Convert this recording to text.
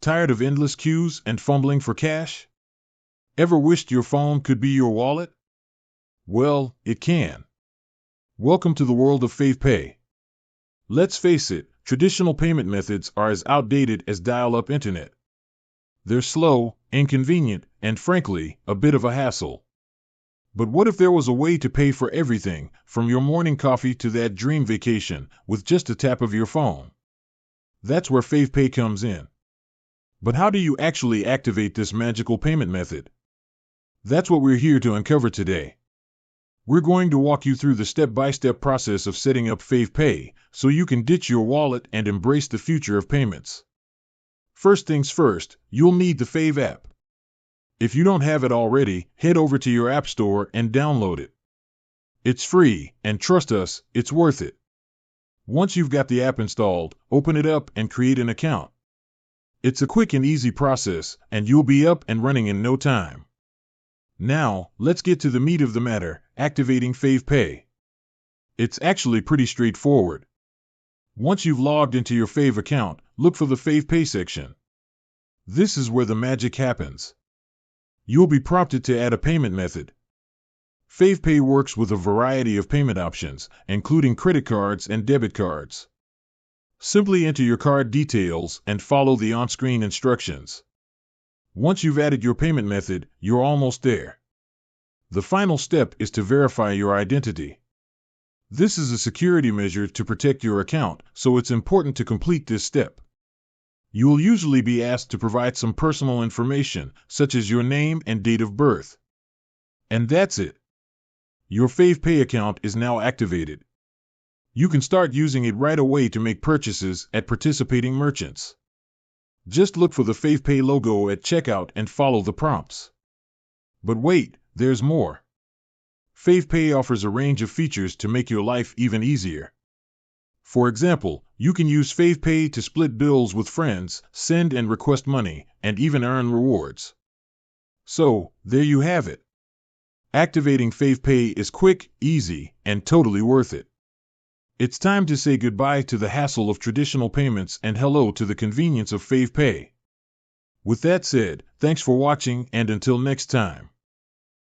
Tired of endless queues and fumbling for cash? Ever wished your phone could be your wallet? Well, it can. Welcome to the world of FavePay. Let's face it, traditional payment methods are as outdated as dial-up internet. They're slow, inconvenient, and frankly, a bit of a hassle. But what if there was a way to pay for everything, from your morning coffee to that dream vacation, with just a tap of your phone? That's where FavePay comes in. But how do you actually activate this magical payment method? That's what we're here to uncover today. We're going to walk you through the step-by-step process of setting up FavePay, so you can ditch your wallet and embrace the future of payments. First things first, you'll need the Fave app. If you don't have it already, head over to your app store and download it. It's free, and trust us, it's worth it. Once you've got the app installed, open it up and create an account. It's a quick and easy process, and you'll be up and running in no time. Now, let's get to the meat of the matter, activating FavePay. It's actually pretty straightforward. Once you've logged into your Fave account, look for the FavePay section. This is where the magic happens. You'll be prompted to add a payment method. FavePay works with a variety of payment options, including credit cards and debit cards. Simply enter your card details and follow the on-screen instructions. Once you've added your payment method, you're almost there. The final step is to verify your identity. This is a security measure to protect your account, so it's important to complete this step. You will usually be asked to provide some personal information, such as your name and date of birth. And that's it. Your FavePay account is now activated. You can start using it right away to make purchases at participating merchants. Just look for the FavePay logo at checkout and follow the prompts. But wait, there's more. FavePay offers a range of features to make your life even easier. For example, you can use FavePay to split bills with friends, send and request money, and even earn rewards. So, there you have it. Activating FavePay is quick, easy, and totally worth it. It's time to say goodbye to the hassle of traditional payments and hello to the convenience of FavePay. With that said, thanks for watching and until next time.